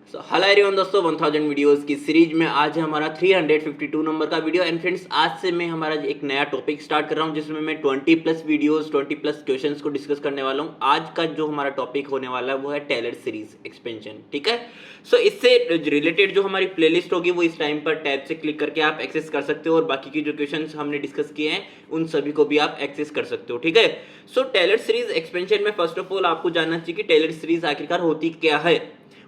Hello everyone दोस्तों, 1000 videos की series में आज है हमारा 352 नंबर का वीडियो। एंड फ्रेंड्स, आज से मैं हमारा एक नया टॉपिक स्टार्ट कर रहा हूं जिसमें मैं 20 प्लस वीडियोस 20 प्लस क्वेश्चंस को डिस्कस करने वाला हूं। आज का जो हमारा टॉपिक होने वाला है वो है टेलर सीरीज एक्सपेंशन। ठीक है, सो इससे रिलेटेड जो हमारी प्लेलिस्ट होगी वो इस टाइम पर टैब से क्लिक करके आप एक्सेस कर सकते हो और बाकी की जो क्वेश्चन हमने डिस्कस किए हैं उन सभी को भी आप एक्सेस कर सकते हो। ठीक है, सो टेलर सीरीज एक्सपेंशन में फर्स्ट ऑफ ऑल आपको जानना चाहिए कि टेलर सीरीज आखिरकार होती क्या है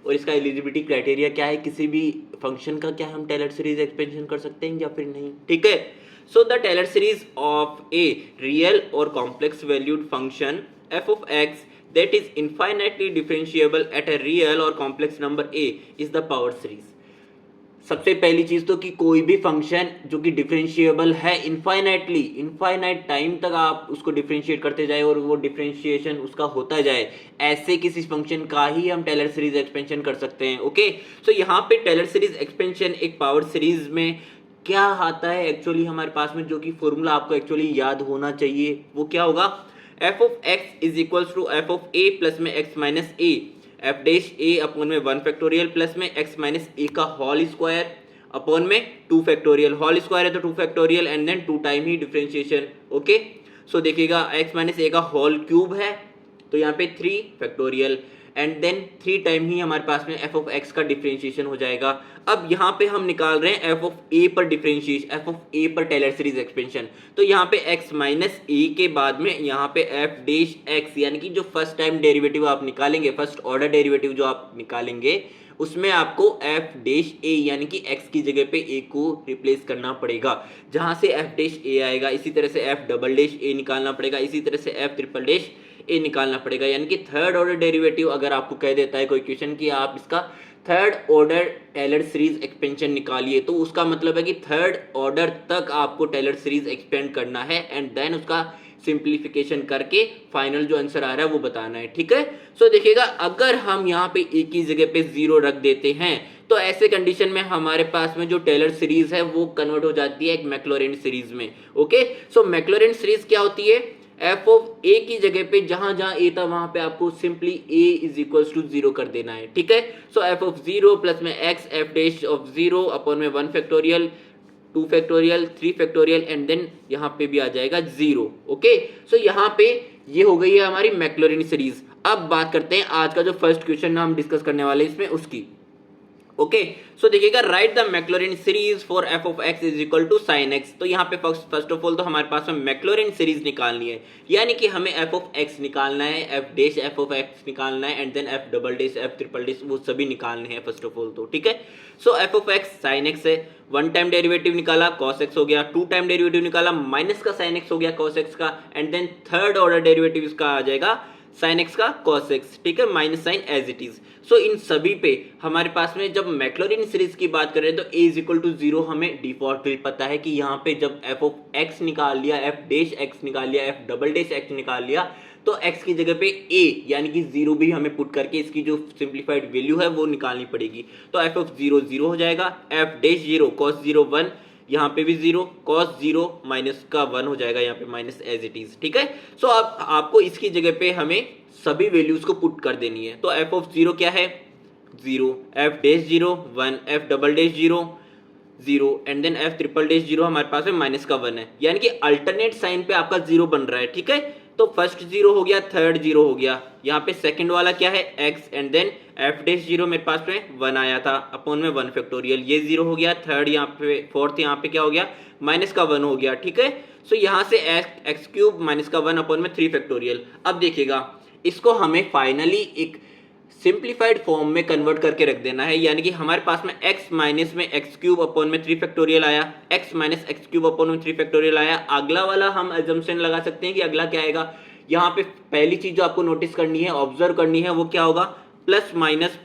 और इसका एलिजिबिलिटी क्राइटेरिया क्या है। किसी भी फंक्शन का क्या हम टेलर सीरीज एक्सपेंशन कर सकते हैं या फिर नहीं। ठीक है, so the Taylor series of a real और complex valued function f of x that is infinitely differentiable at a real और complex number a is the power series। सबसे पहली चीज तो कि कोई भी फंक्शन जो कि डिफरेंशिएबल है इनफाइनाइटली, इनफाइनाइट टाइम तक आप उसको डिफरेंशिएट करते जाए और वो डिफरेंशिएशन उसका होता जाए, ऐसे किसी फंक्शन का ही हम टेलर सीरीज एक्सपेंशन कर सकते हैं। ओके, सो यहाँ पे टेलर सीरीज एक्सपेंशन एक पावर सीरीज में क्या आता है एक्चुअली हमारे पास में, जो कि फॉर्मूला आपको एक्चुअली याद होना चाहिए। वो क्या होगा, f of x is equals to f of a plus में x minus a F dash A upon में 1 फैक्टोरियल प्लस में x माइनस ए का होल स्क्वायर अपॉन में 2 फैक्टोरियल। होल स्क्वायर है तो 2 फैक्टोरियल एंड देन 2 टाइम ही differentiation. Okay, so देखिएगा x minus A का होल क्यूब है तो यहाँ पे 3 फैक्टोरियल एंड देन 3 टाइम ही हमारे पास में f ऑफ x का डिफरेंशिएशन हो जाएगा। अब यहाँ पे हम निकाल रहे हैं f ऑफ a पर डिफरेंशिएशन, f ऑफ a पर टेलर सीरीज एक्सपेंशन। तो यहाँ पे x माइनस ए के बाद में यहाँ पे f डैश x यानी कि जो फर्स्ट टाइम डेरिवेटिव आप निकालेंगे, फर्स्ट ऑर्डर डेरिवेटिव जो आप निकालेंगे उसमें आपको f डैश a यानी कि x की जगह पे a को रिप्लेस करना पड़ेगा। जहां से f डैश a आएगा इसी तरह से f डबल डैश a निकालना पड़ेगा, इसी तरह से f ट्रिपल डैश ए निकालना पड़ेगा। यानी कि थर्ड ऑर्डर डेरिवेटिव अगर आपको कह देता है कोई क्वेश्चन कि आप इसका third order Taylor series expansion निकालिए, तो उसका मतलब है कि थर्ड ऑर्डर तक आपको टेलर सीरीज एक्सपेंड करना है एंड देन उसका सिंप्लीफिकेशन करके फाइनल जो आंसर आ रहा है वो बताना है। ठीक है, सो देखिएगा अगर हम यहाँ पे एक ही जगह पे 0 रख देते हैं तो ऐसे कंडीशन में हमारे पास में जो टेलर सीरीज है वो कन्वर्ट हो जाती है एक मैक्लॉरेंट सीरीज में। ओके, सो मैक्लॉरेंट सीरीज क्या होती है, f ऑफ a की जगह पे जहां जहां a था वहां पे आपको simply a is equals to 0 कर देना है। ठीक है, सो f ऑफ 0 प्लस में x f dash of 0 upon में 1 factorial 2 factorial 3 factorial and then यहाँ पे भी आ जाएगा 0। ओके, सो यहाँ पे ये हो गई है हमारी मैक्लॉरेंट सीरीज। अब बात करते हैं आज का जो फर्स्ट क्वेश्चन हम डिस्कस करने वाले हैं इसमें उसकी। ओके, सो देखिएगा write the Maclaurin series for f of x is equal to sine x। तो यहाँ पे फर्स्ट ऑफ ऑल तो हमारे पास में मैक्लॉरेंट सीरीज निकालनी है, यानी कि हमें f ऑफ x निकालना है, f dash f of x निकालना है and then f double dash f triple dash वो सभी निकालने हैं फर्स्ट ऑफ ऑल तो। ठीक है, so f of x sine x है, 1 टाइम डेरिवेटिव निकाला cos x हो गया, 2 टाइम डेरिवेटिव निकाला माइनस का साइन x हो गया cos x का and then third order derivative इसका आ जाएगा साइन x का cos x। ठीक है, minus sine as it is. So इन सभी पे हमारे पास में जब मैक्लॉरेंट सीरीज की बात करें तो a इज इक्वल टू 0 हमें डिफॉल्ट पता है कि यहाँ पे जब f ऑफ x निकाल लिया, f डैश x निकाल लिया, f डबल डैश x निकाल लिया तो x की जगह पे a यानी कि 0 भी हमें पुट करके इसकी जो सिंप्लीफाइड वैल्यू है वो निकालनी पड़ेगी। तो f ऑफ 0 0 हो जाएगा, f डैश 0 cos 0 1, यहाँ पे भी 0 cos 0 माइनस का 1 हो जाएगा, यहाँ पे माइनस एज इट इज। ठीक है, सो अब आपको इसकी जगह पे हमें सभी वैल्यूज को पुट कर देनी है। तो f ऑफ 0 क्या है 0, f dash 0 1, f double dash 0 0 and then f triple dash 0 हमारे पास में माइनस का 1 है, यानी कि अल्टरनेट साइन पे आपका 0 बन रहा है। ठीक है, तो फर्स्ट 0 हो गया, थर्ड 0 हो गया, यहाँ पे सेकंड वाला क्या है x and then f dash 0 मेरे पास में 1 आया था अपॉन में 1 फैक्टोरियल, ये 0 हो गया, थर्ड यहाँ पे फोर्थ यहाँ पे क्या हो गया माइनस का 1 हो गया। ठीक है, सो यहाँ से एक्स क्यूब माइनस का 1 अपॉन में 3 फैक्टोरियल। अब देखिएगा इसको हमें फाइनली एक सिंप्लीफाइड फॉर्म में कन्वर्ट करके रख देना है, यानी कि हमारे पास में x माइनस में एक्स क्यूब अपॉन में 3 फैक्टोरियल आया, x minus x cube upon में 3 फैक्टोरियल आया। अगला वाला हम अजम्पशन लगा सकते हैं कि अगला क्या आएगा। यहाँ पे पहली चीज जो आपको नोटिस करनी है, ऑब्जर्व करनी है, वो क्या होगा प्लस माइनस,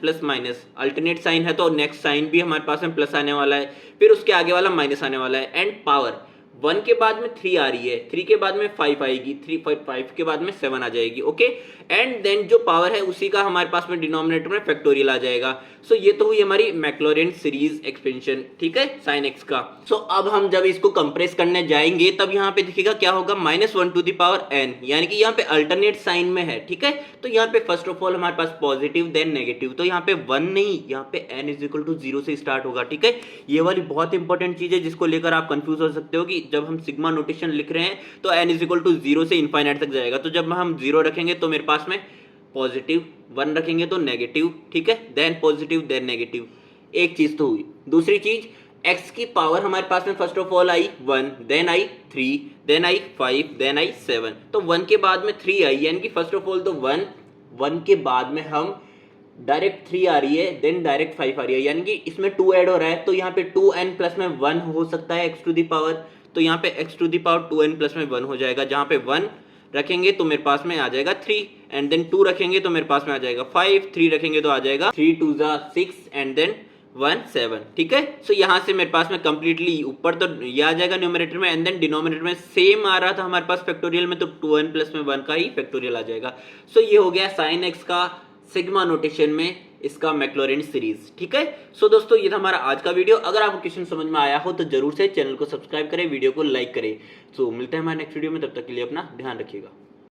अल्टरनेट साइन है तो नेक्स्ट साइन भी हमारे पास में प्लस आने वाला है, फिर उसके आगे वाला माइनस आने वाला है एंड पावर 1 के बाद में 3 आ रही है, 3 के बाद में 5 आएगी, 5 के बाद में 7 आ जाएगी। ओके, एंड देन जो पावर है उसी का हमारे पास में डिनोमिनेटर में फैक्टोरियल आ जाएगा। सो ये तो हुई हमारी मैक्लॉरेन सीरीज एक्सपेंशन, ठीक है, साइन एक्स का। सो अब हम जब इसको कंप्रेस करने जाएंगे तब यहाँ पे दिखेगा क्या होगा, -1 टू द पावर n, यानी कि यहाँ पे अल्टरनेट साइन में है, ठीक है। तो यहाँ पे फर्स्ट ऑफ ऑल हमारे पास पॉजिटिव देन नेगेटिव, तो यहाँ पे 1 नहीं, यहाँ पे n इज इक्वल टू 0 से स्टार्ट होगा, ठीक है। ये वाली बहुत इंपॉर्टेंट चीज है जिसको लेकर आप कंफ्यूज हो सकते हो कि जब हम सिग्मा नोटेशन लिख रहे हैं तो n इज इक्वल टू 0 से इनफाइनाइट तक जाएगा। तो जब हम 0 रखेंगे तो मेरे पास में पॉजिटिव, 1 रखेंगे तो नेगेटिव, ठीक है, देन पॉजिटिव देन नेगेटिव। एक चीज तो हुई। दूसरी चीज, x की पावर हमारे पास में first of all I 1, then I 3, then I 5, then I 7। तो 1 के बाद में 3 आई, यानी कि फर्स्ट ऑफ ऑल तो 1 के बाद में हम डायरेक्ट 3 आ रही है, देन डायरेक्ट 5 आ रही है, यानी कि इसमें 2 ऐड हो रहा है। तो यहाँ पे 2n प्लस में 1 हो सकता है x टू द पावर, तो यहाँ पे x to the power 2n plus में 1 हो जाएगा। जहाँ पे 1 रखेंगे तो मेरे पास में आ जाएगा 3, एंड देन 2 रखेंगे तो मेरे पास में आ जाएगा 5, 3 रखेंगे तो आ जाएगा 3 2 6 एंड देन 1 7, ठीक है। सो यहाँ से मेरे पास में कंप्लीटली ऊपर तो ये आ जाएगा न्यूमरेटर में, एंड देन डिनोमिनेटर में सेम आ रहा था हमारे पास फैक्टोरियल में, तो 2n प्लस में 1 का ही फैक्टोरियल आ जाएगा। सो ये हो गया साइन एक्स का सिग्मा नोटेशन में इसका मैक्लॉरेन सीरीज, ठीक है। सो दोस्तों ये था हमारा आज का वीडियो। अगर आपको क्वेश्चन समझ में आया हो तो जरूर से चैनल को सब्सक्राइब करें, वीडियो को लाइक करें। सो मिलते हैं हमारे नेक्स्ट वीडियो में, तब तक के लिए अपना ध्यान रखिएगा।